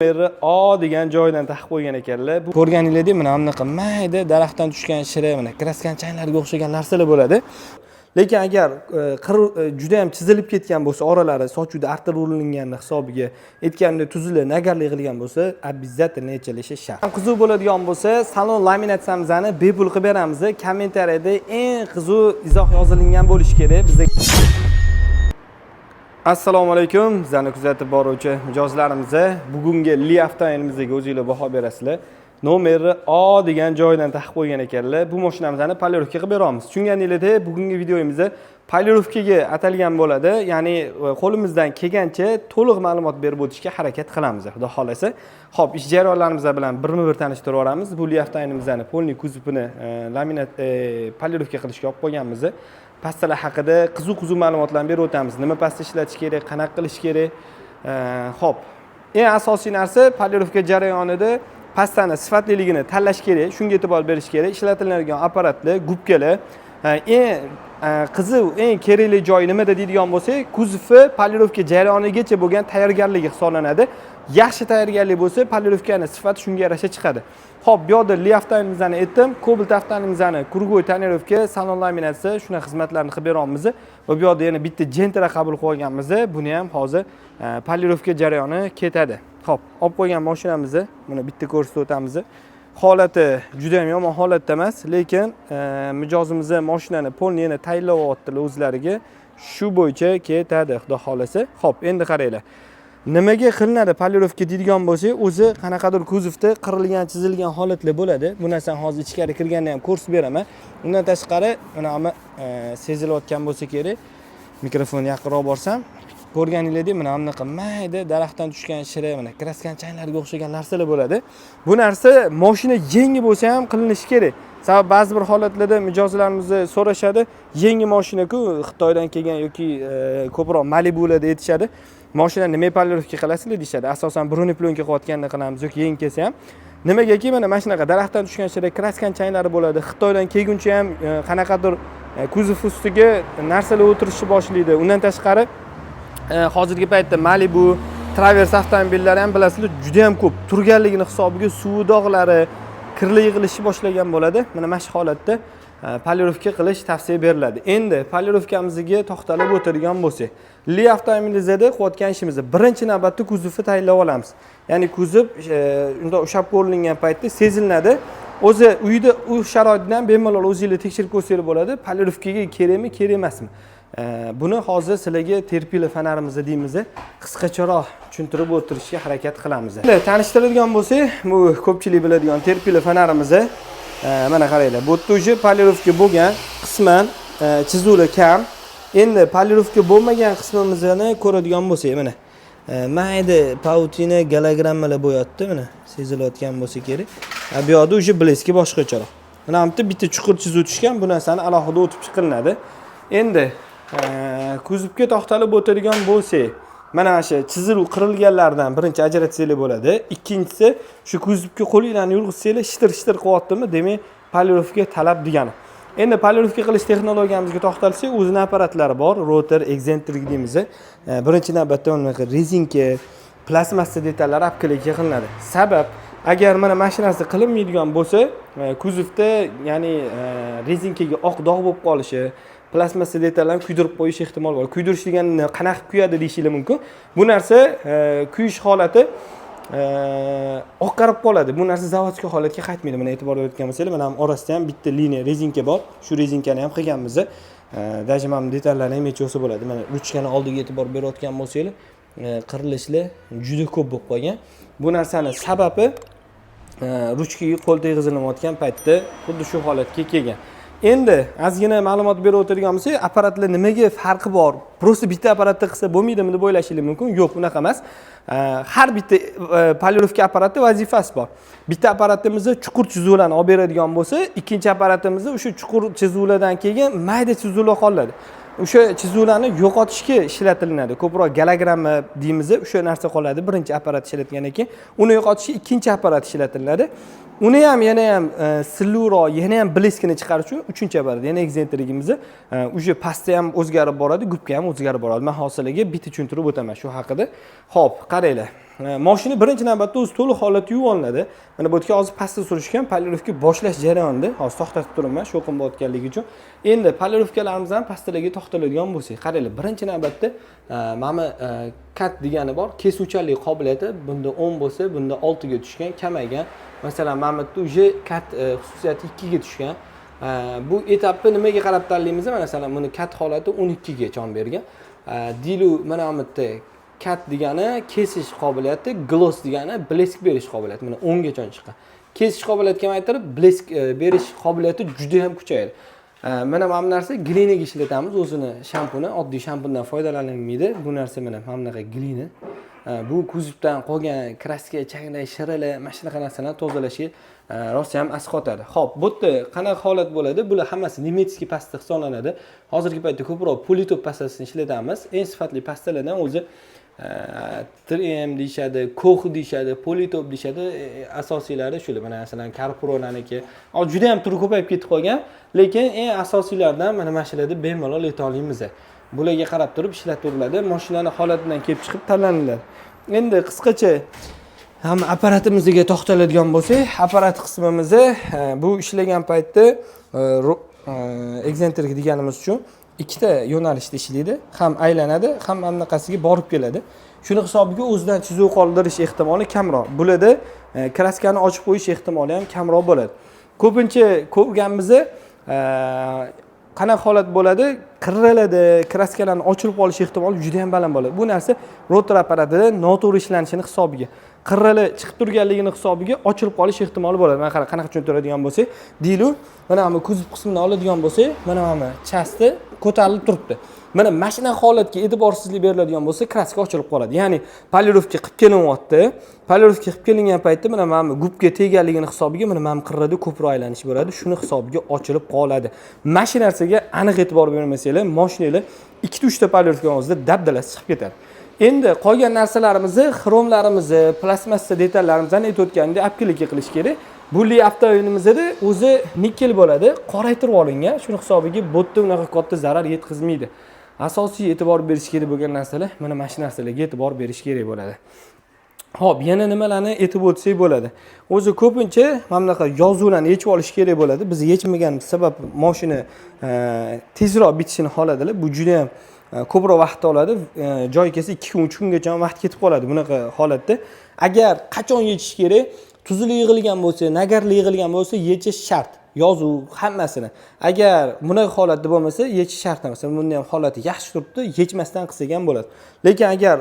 Meri O degan joydan taqib qo'ygan ekanlar. Bu ko'rganingizda mana bunaqa mayda daraxtdan tushgan shira, mana kraskanchalarga o'xshagan narsalar bo'ladi. Lekin agar juda ham chizilib ketgan bo'lsa, oralari sochuvda artirulingan hisobiga aytganda tuzilib, nagarli qilgan bo'lsa, обязательно yechilishi shart. Qiziq bo'ladigan bo'lsa, salon laminatsiyamizni bepul qilib beramiz. Kommentariyada eng qiziq izoh yozilgan bo'lishi kerak. Bizga Assalomu alaykum, bizlarni kuzatib boruvchi mijozlarimiz. Bugungi Li avtomobilimizga o'zingizlar baho berasizlar. Nomeri O degan joydan taqib qo'ygan ekanlar. Bu mashinamizni polirovka qilib beramiz. Tushunganingizda bugungi videomiz polirovkaga atalgan bo'ladi. Ya'ni qo'limizdan kelgancha to'liq ma'lumot berib o'tishga harakat qilamiz, xudo xolasa. Xo'p, ish jarayonlarimiz bilan birma-bir tanishtirib o'ramiz. Bu Li avtomobilimizning polni kuzovini laminat polirovka qilishga olib qo'yganmiz. Pastalar haqida qiziq ma'lumotlarni berib o'tamiz. Nima pasta ishlatish kerak, qanaqa qilish kerak. Xo'p, eng asosiy narsa polirovka jarayonida pastani sifatliligini tanlash kerak, shunga e'tibor berish kerak. Ishlatiladigan apparatlar, gubkalar, eng qiziq, eng kerakli joyi nimada deydigan bo'lsak, kuzovni polirovka jarayonigacha bo'lgan tayyorgarligi hisoblanadi. Yaxshi tayyorgarlik bo'lsa, polirovkaning sifati shunga yarasha chiqadi. Xo'p, bu yerda Li avtomobilimizni aytdim, Cobalt avtomobilimizni krugoy tonirovka, salon laminatsiya shuna xizmatlarni qilib beramiz. Va bu yerda yana bitta jentera qabul qilib olganmiz. Buni ham hozir polirovka jarayoni ketadi. Xo'p, olib qo'ygan mashinamizni buni bitta ko'rsatib o'tamiz. Holati juda ham yomon holatda emas, lekin mijozimiz mashinani polni yana tayyorlayaptilar o'zlariga. Shu bo'yicha ketadi, xudo xolasa. Xo'p, endi qaranglar. Nimaga qilinadi polirovka deydigan bo'lsak, o'zi qanaqadir kuzovda qirilgan, chizilgan holatlar bo'ladi. Bu narsani hozir ichkari kirganda ham ko'rsatib beraman. Undan tashqari, mana sezilayotgan bo'lsa kerak, mikrofonni yaqinroq borsam, ko'rganingizda mana bunaqa mayda daraxtdan tushgan shira, mana kraskanchalarga o'xshagan narsalar bo'ladi. Bu narsa mashina yangi bo'lsa ham qilinishi kerak. Sababi ba'zi bir holatlarda mijozlarimiz so'rashadi, yangi mashina-ku Xitoydan kelgan yoki ko'proq Malibularda aytishadi. Mashina nima polirovka qilasizlar deyshadi. Asosan bruni plyonka qilayotganda qilamiz yoki yangi kelsa ham. Nimagaki mana shunaqa daraxtdan tushgan shira kraskanchaylari bo'ladi. Xitoydan kelguncha ham qanaqadir kuzov ustiga narsalar o'tirishni boshlaydi. Undan tashqari hozirgi paytda Malibu, Traverse avtomobillari ham bilasizlar juda ham ko'p. Turganligini hisobiga suv dog'lari, kirli yig'ilishni boshlagan bo'ladi. Mana shu holatda polirovka qilish tavsiya beriladi. Endi polirovkamizga to'xtalib o'tirgan bo'lsak, Li avtomobilimizda qilayotgan ishimizni birinchi navbatda kuzovni tayyorlab olamiz. Ya'ni kuzov unda ushab ko'ringan paytda sezilinadi. O'zi uyda u sharoitdan bemalol o'zingiz tekshirib ko'rsangiz bo'ladi. Polirovkaga kerakmi, kerak emasmi? Buni hozir sizlarga terpili fanarimizni deymiz, qisqacharoq tushuntirib o'tirishga harakat qilamiz. Tanishtiradigan bo'lsak, bu ko'pchilik biladigan terpili fanarimiz. Mana qaranglar, bu yerda o'zi polirovka bo'lgan, qisman chizuvlar kam. Endi polirovka bo'lmagan qismimizni ko'radigan bo'lsak, mana mayda pautina gologrammalar bo'yatdi, mana sezilayotgan bo'lsa kerak. Bu yerda o'zi bleski boshqacharoq. Mana bu bitta chuqur chizuv tushgan, bu narsani alohida o'tib chiqilinadi. Endi kuzovga to'xtalib o'tirgan bo'lsak, mana shu chiziluv qirilganlardan birinchi ajratsanglar bo'ladi. Ikkinchisi, shu kuzovga qo'linglarni yurg'izsanglar, shitir-shitir qilyaptimi, demak, polirovka talab degani. Endi polirovka qilish texnologiyamizga to'xtalsak, o'zining apparatlari bor, rotor, eksentrik deymiz. Birinchi navbatda bunaqa rezinka, plastmassa detallar apkilga qilinadi. Sabab, agar mana mashinasi qilinmaydigan bo'lsa, kuzovda, ya'ni rezinkaga oq dog' bo'lib qolishi, plastmassa detallarni kuydirib qo'yish ehtimoli bor. Kuydirish degani qanaqa kuyadi deyishingiz mumkin. Bu narsa kuyish holati oqarib qoladi. Bu narsa zavodskiy holatga qaytmaydi. Mana e'tibor berayotgan bo'lsangiz, mana ham orasida ham bitta liniya rezinka bor. Shu rezinkani ham qilganmiz. Даже mana detallarni ham yechib bo'ladi. Mana ruchkani oldiga e'tibor berayotgan bo'lsangiz, qirilishlar juda ko'p bo'lib qolgan. Bu narsaning sababi ruchkaga qo'l teg'izilmayotgan paytda xuddi shu holatga kelgan. Endi ozgina ma'lumot berib o'tirgan bo'lsak, apparatlar nimaga farqi bor? Prosta bitta apparatda qilsa bo'lmaydimi deb o'ylashingiz mumkin. Yo'q, unaqa emas. Har bitta polirovka apparati vazifasi bor. Bitta apparatimizni chuqur chizuvlarni olib beradigan bo'lsa, ikkinchi apparatimizni o'sha chuqur chizuvlardan keyin mayda chizuvlar qoladi. O'sha chizuvlarni yo'qotishga ishlatilinadi. Ko'proq gologramma deymiz, o'sha narsa qoladi. Birinchi apparat ishlatgandan keyin uni yo'qotishga ikkinchi apparat ishlatilinadi. Uni ham yana ham silliroq, yana ham bleskini chiqarish uchun uchinchi apparat, yana eksentrigimizni o'sha pastda ham o'zgarib boradi, gubka ham o'zgarib boradi. Men hozirlarga bitta tushuntirib o'taman shu haqida. Xo'p, qaranglar. mashina birinchi navbatda o'zi to'liq holatda yuvib olinadi. Mana bu yerga hozir pastda surishgan polirovka boshlash jarayonida. Hozir to'xtatib turibman, shovqin bo'layotganligi uchun. Endi polirovkalarimiz ham pastalarga to'xtaladigan bo'lsak, qaranglar, birinchi navbatda mana kat degani bor, kesuvchanlik qobiliyati bunda 10 bo'lsa, bunda 6 ga tushgan, kamaygan. Masalan, mana bu uje kat xususiyati 2 ga tushgan. Bu etapni nimaga qarab tanlaymiz? Masalan, buni kat holati 12 ga jon bergan. Dilu mana bu yerda kat degani kesish qobiliyati, gloss degani blesk berish qobiliyati. Mana 10 gacha chiqqan. Kesish qobiliyati kamaytirib, blesk berish qobiliyati juda ham kuchayadi. Mana bu narsa glinaga ishlatamiz, o'zini shampuni, oddiy shampundan foydalanilmaydi. Bu narsa mana bunaqa glina. Bu kuzovdan qolgan kraska, changlar, shiralar, mana shunaqa narsalarni tozalashga rosa ham asqotadi. Xo'p, bu yerda qanaqa holat bo'ladi? Bular hammasi nemetskiy pasta hisoblanadi. Hozirgi paytda ko'proq politop pastasini ishlatamiz. Eng sifatli pastalardan o'zi 3M deyshadi, Koch deyshadi, politop deyshadi. Asosiylari shular. Mana masalan Carpro'niki. Juda ham turi ko'payib ketib qolgan, lekin eng asosiylardan mana shularda bemalol ayta olamiz. Bularga qarab turib ishlatiriladi. Mashinaning holatidan kelib chiqib tanlaniladi. Endi qisqacha ham apparatimizga to'xtaladigan bo'lsak, apparat qismimizni bu ishlagan paytda eksentrik deganimiz uchun ikkita yo'nalishda ishlaydi. Ham aylanadi, ham anaqasiga borib keladi. Shuni hisobiga o'zidan chizuv qoldirish ehtimoli kamroq. Bularda kraskani ochib qo'yish ehtimoli ham kamroq bo'ladi. Ko'pincha ko'rganimiz qanaqa holat bo'ladi? Qirraladi, kraskalarning ochilib qolish ehtimoli juda ham baland bo'ladi. Bu narsa rotor apparatida noto'g'ri ishlanishini hisobiga, qirrali chiqib turganligini hisobiga ochilib qolish ehtimoli bo'ladi. Mana qanaqa tushuntiradigan bo'lsak, dilu mana bu kuzov qismini oladigan bo'lsak, mana bu chasti ko'tarilib turibdi. Mana mashina holatga e'tiborsizlik beriladigan bo'lsa, kraska ochilib qoladi. Ya'ni polirovka qilib kelinyapti. Polirovka qilib kelingan paytda mana bu gubga teganligini hisobiga mana bu qirrada ko'proq aylanish bo'ladi. Shuni hisobiga ochilib qoladi. Mana shu narsaga aniq e'tibor bermasanglar, mashinalar 2-3 ta polirovka o'zida dabdalasi chiqib ketadi. Endi qolgan narsalarimizni, xromlarimizni, plastmassa detallarimizni aytib o'tgandek apkilikka qilish kerak. Bu li avtomobilimizda o'zi nikel bo'ladi, qoraytirib olingan. Shuni hisobiga botda unaqa katta zarar yetkazmaydi. Asosiy e'tibor berish kerak bo'lgan narsalar mana shu narsalarga e'tibor berish kerak bo'ladi. Xo'p, yana nimalarni aytib o'tsak bo'ladi? O'zi ko'pincha mana bunaqa yozuvlarni yechib olish kerak bo'ladi. Biz yechmaganimiz sabab mashina tezroq bitishini xohladilar. Bu juda ham ko'proq vaqt oladi. Joy kelsa 2 kun, 3 kungacha vaqt ketib qoladi bunaqa holatda. Agar qachon yechish kerak? Tuzli yig'ilgan bo'lsa, nagarli yig'ilgan bo'lsa, yechish shart. Yozuv hammasini. Agar bunaqa holatda bo'lmasa, yechish shart emas. Bunda ham holati yaxshi turibdi, yechmasdan qilsak ham bo'ladi. Lekin agar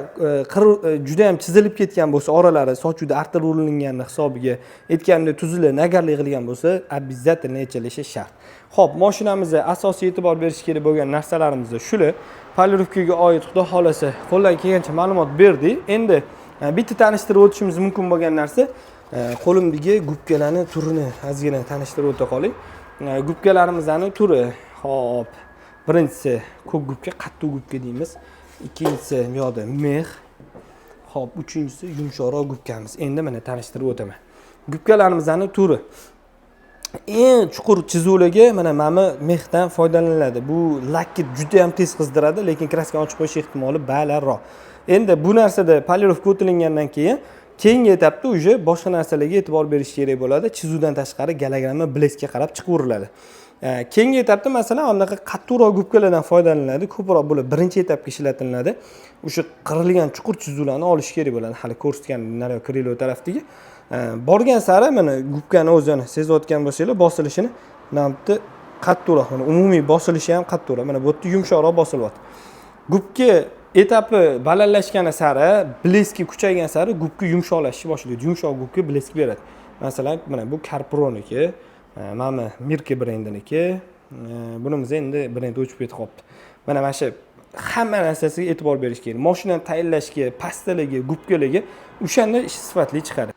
juda ham chizilib ketgan bo'lsa, oralari sochuvda artib urilgan hisobiga aytganimdek tuzli, nagarli yig'ilgan bo'lsa, обязательно yechilishi shart. Xo'p, mashinamizga asosiy e'tibor berish kerak bo'lgan narsalarimiz shular. Polirovkaga oid xudo xolasa qo'ldan kelgancha ma'lumot berdik. Endi bitta tanishtirib o'tishimiz mumkin bo'lgan narsa qo'limdagi gubkalarni turini ozgina tanishtirib o'ta qoling. Gubkalarimizning turi. Xo'p, birinchisi ko'k gubka, qattiq gubka deymiz. Ikkinchisi bu yoqda mex. Xo'p, uchinchisi yumshoqroq gubkamiz. Endi mana tanishtirib o'taman. Gubkalarimizning turi. Eng chuqur chizuvlarga mana mexdan foydalaniladi. Bu lakni juda ham tez qizdiradi, lekin kraskani ochib qo'yish ehtimoli balandroq. Endi bu narsada polirovka o'tilingandan keyin keyingi etapda uje boshqa narsalarga e'tibor berish kerak bo'ladi. Chizuvdan tashqari gologramma bleskga qarab chiqaveriladi. Keyingi etapda masalan bunaqa qattiqroq gubkalardan foydalaniladi. Ko'proq bular birinchi etapga ishlatiladi. O'sha qirilgan chuqur chizuvlarni olish kerak bo'ladi. Hali ko'rsatgan naryo krilo tarafdagi borgan sari mana gubkani o'zini sezayotgan bo'lsanglar, bosilishini namda qattiqroq, mana umumiy bosilishi ham qattiqroq. Mana bu yerda yumshoqroq bosilyapti. Gubka etapi balandlashgani sari, bleski kuchaygan sari gubka yumshoqlashni boshlaydi. Yumshoq gubka blesk beradi. Masalan, mana bu Carproniki, mana Mirke brendiniki. Bunimiz endi brend o'chib ketib qolibdi. Mana shu hamma narsasiga e'tibor berish kerak. Mashinani tayinlashga, pastaligi, gubkaligi o'shanda ish sifatli chiqadi.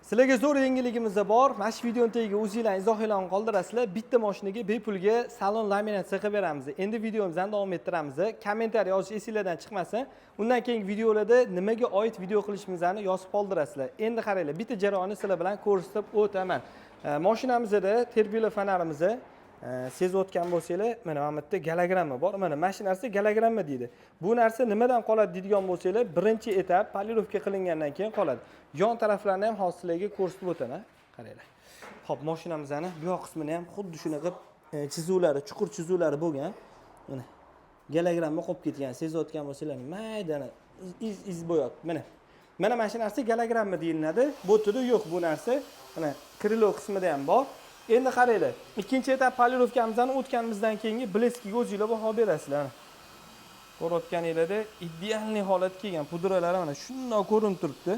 Sizlarga zo'r yangiligimiz bor. Mana shu videoni tagiga o'zingizlar izohlarni qoldirasizlar. Bitta mashinaga bepulga salon laminatsiya qilib beramiz. Endi videomizni davom ettiramiz. Kommentariy yozish esingizdan chiqmasin. Undan keyingi videolarda nimaga oid video qilishimizni yozib qoldirasizlar. Endi qaranglar, bitta jarayonni sizlar bilan ko'rsatib o'taman. Mashinamizda terbilar fonarimiz sezayotgan bo'lsanglar, mana bu yerda gologramma bor. Mana mana shu narsa gologramma deydi. Bu narsa nimadan qoladi deydigan bo'lsanglar, birinchi etap polirovka qilingandan keyin qoladi. Yon taraflarini ham hozir sizlarga ko'rsatib o'taman. Qaranglar. Xo'p, mashinamizni bu yoq qismini ham xuddi shunaqa chizuvlari, chuqur chizuvlari bo'lgan. Mana gologramma qolib ketgan. Sezayotgan bo'lsanglar, maydana iz bo'yot. Mana shu narsa gologramma deyiladi. Botida yo'q bu narsa. Mana krilo qismida ham bor. Endi qaranglar. Ikkinchi etap polirovkamizni o'tganimizdan keyingi bleskiga o'zingizlar baho berasizlar. Ko'rayotganinglarda idealniy holatga kelgan pudralari mana shunday ko'rinib turibdi.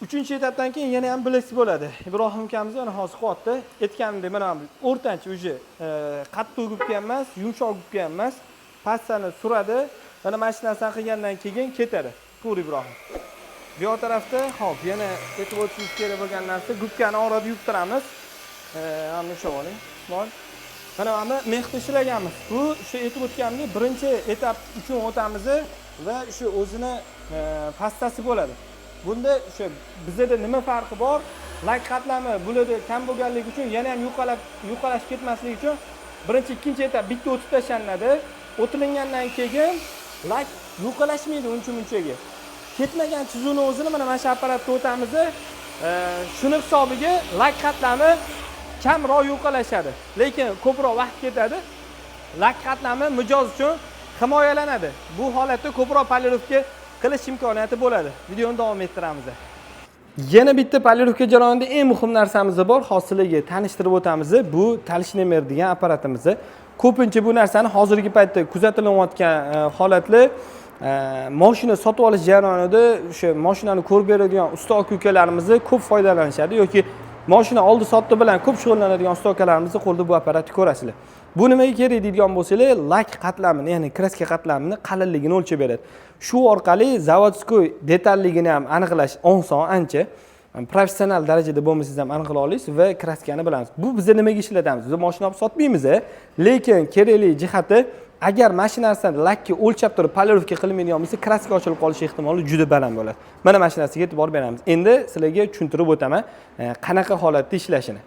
Uchinchi etapdan keyin yana ham blesk bo'ladi. Ibrohim ukamiz mana hozir qilyapti. Aytganimdek mana o'rtancha uje qattiq gubga emas, yumshoq gubga emas, pastani suradi. Mana shu narsani qilgandan keyin ketadi. Ko'r Ibrohim. Bu yoq tarafda hop yana e'tibor o'tishingiz kerak bo'lgan narsa gubkani orada yuptiramiz. Mana shu oling. Mana buni mexda ishlaganmiz. Bu shu aytib o'tganimdek birinchi etap uchun o'tamiz va shu o'zini pastasi bo'ladi. Bunda o'sha bizda nima farqi bor? Lak qatlami bularda kam bo'lganligi uchun yana ham yuqalashib ketmasligi uchun birinchi, ikkinchi etap bitta o'tib tashlanadi. O'tilingandan keyin lak yuqalashmaydi uncha-munchaga. Ketmagan chizuvni o'zini mana shu apparatga o'tamiz. Shuni hisobiga lak qatlami kamroq yuqalashadi, lekin ko'proq vaqt ketadi. Lak qatlami mijoz uchun himoyalanadi. Bu holatda ko'proq polirovka qilish imkoniyati bo'ladi. Videoni davom ettiramiz. Yana bitta polirovka jarayonida eng muhim narsamiz bor. Hozirlarga tanishtirib o'tamiz. Bu Talishnemer degan apparatimiz. Ko'pincha bu narsani hozirgi paytda kuzatilayotgan holatlar mashina sotib olish jarayonida o'sha mashinani ko'rib beradigan usta aka-ukalarimiz ko'p foydalanishadi yoki mashina oldi sotdi bilan ko'p shug'ullanadigan usta akalarimizni qo'lida bu apparatni ko'rasizlar. Bu nimaga kerak deydigan bo'lsanglar, lak qatlamini, ya'ni kraska qatlamini qalinligini o'lchab beradi. Shu orqali zavodskoy detalligini ham aniqlash oson ancha. Professional darajada bo'lmasangiz ham aniqlay olasiz va kraskani bilamiz. Bu biz nimaga ishlatamiz? Biz mashina olib sotmaymiz, lekin kerakli jihati agar mashinasini lakka o'lchab turib polirovka qilmaydigan bo'lsa, kraska ochilib qolish ehtimoli juda baland bo'ladi. Mana mashinasiga e'tibor beramiz. Endi sizlarga tushuntirib o'taman, qanaqa holatda ishlashini.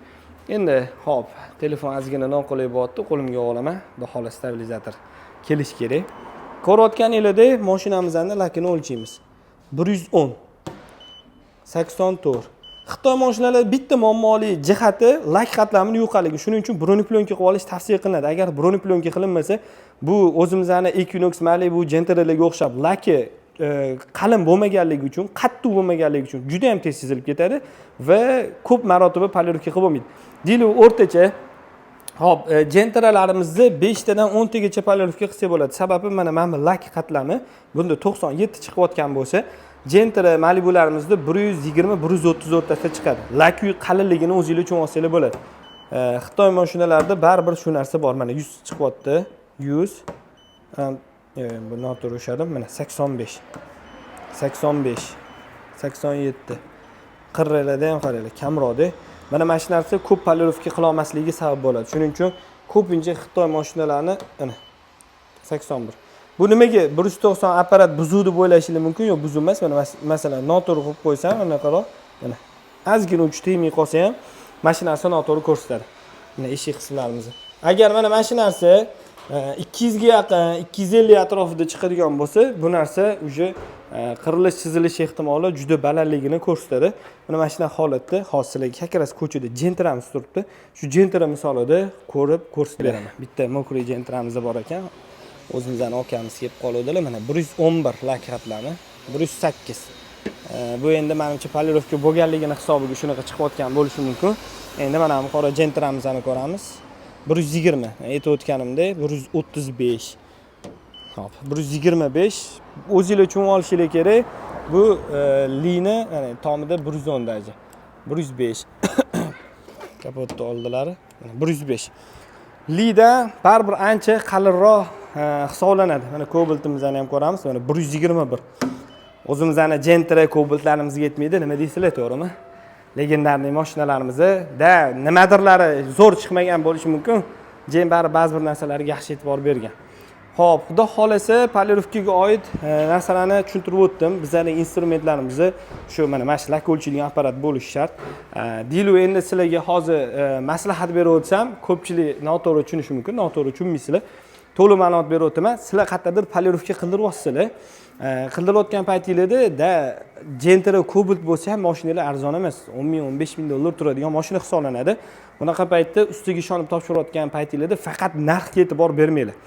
Endi hop, telefon ozgina noqulay bo'lyapti, qo'limga olaman. Bahola stabilizator kelish kerak. Ko'rayotganinglardek, mashinamizni lakini o'lchaymiz. 110 84. Xitoy mashinalari bitta muammoli jihati lak qatlamini yo'qligi. Shuning uchun broneplyonka qilib olish tavsiya qilinadi. Agar broneplyonka qilinmasa, bu o'zimizning Equinox, Malibu, Gentralarga o'xshab laki qalin bo'lmaganligi uchun, qattiq bo'lmaganligi uchun juda ham tez sezilib ketadi va ko'p marotaba polirovka qilib bo'lmaydi. Deyli o'rtacha hop, Gentralarimizni 5 tadan 10 tagacha polirovka qilsa bo'ladi. Sababi mana bu lak qatlami bunda 97 chiqayotgan bo'lsa, Gentra Malibularimizda 120-130 o'rtasida chiqadi. Lak qalinligini o'zingizlar uchun olsanglar bo'ladi. Xitoy mashinalarida baribir shu narsa bor. Mana 100 chiqyapti. 100 bu noto'g'ri ushladim. Mana 85. 87. Qirralarda ham qaranglar, kamroqda. Mana mana shu narsa ko'p polirovka qila olmasligiga sabab bo'ladi. Shuning uchun ko'pincha Xitoy mashinalarini ana 81. Bu nimaga 190 apparat buzuvdi deb o'ylashingiz mumkin, yo'q, buzilmas. Mana masalan, noto'g'ri qilib qo'ysam, mana qarang, mana ozgina uch tegmay qolsa ham mashinasi noto'g'ri ko'rsatadi. Mana eshik qismlarimiz. Agar mana mana shu narsa 200 ga yaqin, 250 atrofida chiqadigan bo'lsa, bu narsa uje qirilish, chizilish ehtimoli juda balandligini ko'rsatadi. Mana mana shunday holatda hozirlarga kakras ko'chada Gentramiz turibdi. Shu Gentra misolida ko'rib ko'rsatib beraman. Bitta mokriy Gentramiz bor ekan. O'zimizdan okamiz kelib qoluvdilar. Mana 111 lak qatlami, 108. Bu endi menimcha polirovka bo'lganligini hisobiga shunaqa chiqayotgan bo'lishi mumkin. Endi mana bu qora Gentramizni ko'ramiz. 120, aytib o'tganimdek 135. Hop, 125. O'zingizlar uchun olishingiz kerak. Bu lini, ya'ni tomida 110 daraja. 105. Kapotni oldilari. 105. Lida baribir ancha qalinroq hisoblanadi. Mana Cobalt'imizni ham ko'ramiz. Mana 121. O'zimizning Gentra Cobalt'larimizga yetmaydi, nima deysizlar, to'g'rimi? Legendarniy mashinalarimizda nimadirlari zo'r chiqmagan bo'lishi mumkin. Bari ba'zi bir narsalarga yaxshi e'tibor bergan. Xo'p, xudo xolasa polirovkaga oid narsalarni tushuntirib o'tdim. Bizning instrumentlarimizni shu mana shu lakolchilik apparat bo'lishi shart. Dilu endi sizlarga hozir maslahat berib o'tsam, ko'pchilik noto'g'ri tushunishi mumkin, noto'g'ri tushunmaysizlar. To'liq ma'lumot berib o'taman. Sizlar qayerdadir polirovka qildiryapsizlar. Qildirayotgan paytingizda Gentra Cobalt bo'lsa ham mashinalar arzon emas. 10 ming, 15 ming dollar turadigan mashina hisoblanadi. Bunaqa paytda ustiga ishonib topshirayotgan paytingizda faqat narxga e'tibor bermanglar.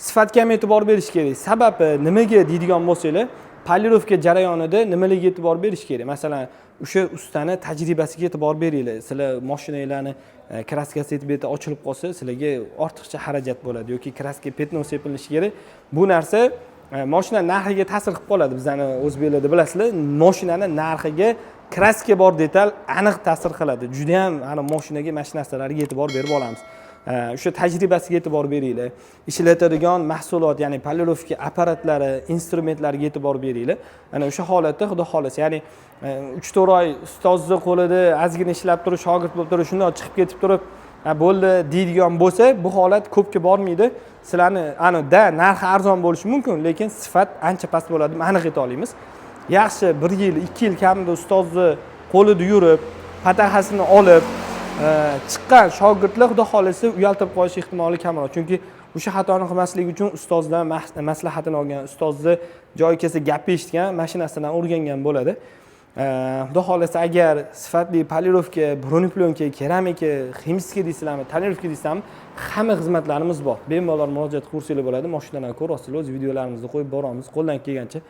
Sifatga ham e'tibor berish kerak. Sababi nimaga deydigan bo'lsanglar, polirovka jarayonida nimalarga e'tibor berish kerak? Masalan, o'sha ustani tajribasiga e'tibor beringlar. Sizlar mashinanglarni kraskasi beti ochilib qolsa, sizlarga ortiqcha xarajat bo'ladi yoki kraska petno sepilishi kerak. Bu narsa mashina narxiga ta'sir qilib qoladi. Bizani o'zbeklarda bilasizlar, mashinani narxiga kraska bor detal aniq ta'sir qiladi. Juda ham ana mashinaga mana shu narsalarga e'tibor berib olamiz. O'sha tajribasiga e'tibor beringlar. Ishlatadigan mahsulot, ya'ni polirovka apparatlari, instrumentlariga e'tibor beringlar. Ana o'sha holatda xudo xolasa, ya'ni 3-4 oy ustozni qo'lida ozgina ishlab turib, shogird bo'lib turib, shunday chiqib ketib turib, bo'ldi deydigan bo'lsa, bu holat ko'pga bormaydi. Sizlarni narxi arzon bo'lishi mumkin, lekin sifat ancha past bo'ladi, aniq ayta olamiz. Yaxshi 1 yil, 2 yil kamida ustozni qo'lida yurib, patahasini olib chiqqan shogirdlar xudo xolasa uyaltirib qo'yish ehtimoli kamroq. Chunki o'sha xatoni qilmaslik uchun ustozdan maslahatini olgan, ustozni joyi kelsa gap eshitgan, mashinasidan o'rgangan bo'ladi. Xudo xolasa agar sifatli polirovka, broneplyonka, keramika, ximskiy deysizlarmi, tonirovka deysizlarmi, hamma xizmatlarimiz bor. Bemalol murojaat qilsanglar bo'ladi. Mashinalarni ko'rasizlar, o'z videolarimizni qo'yib boramiz. Qo'ldan kelgancha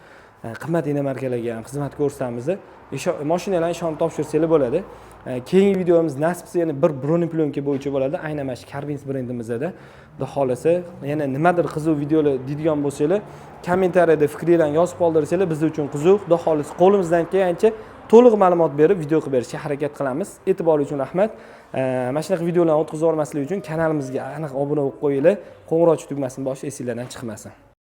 qimmat markalarga ham xizmat ko'rsatamiz. Mashinalarni ishonib topshirsanglar bo'ladi. Keyingi videomiz nasib qilsa yana bir broneplyonka bo'yicha bo'ladi. Aynan mana shu Carbins brendimizda. Xudo xolasa yana nimadir qiziq videolar deydigan bo'lsanglar, kommentariyada fikringizni yozib qoldirsanglar biz uchun qiziq. Xudo xolasa qo'limizdan kelgancha to'liq ma'lumot berib video qilib berishga harakat qilamiz. E'tiboringiz uchun rahmat. Mana shunaqa videolarni o'tkazib olmaslik uchun kanalimizga aniq obuna bo'lib qo'yinglar. Qo'ng'iroq tugmasini bosish esingizdan chiqmasin.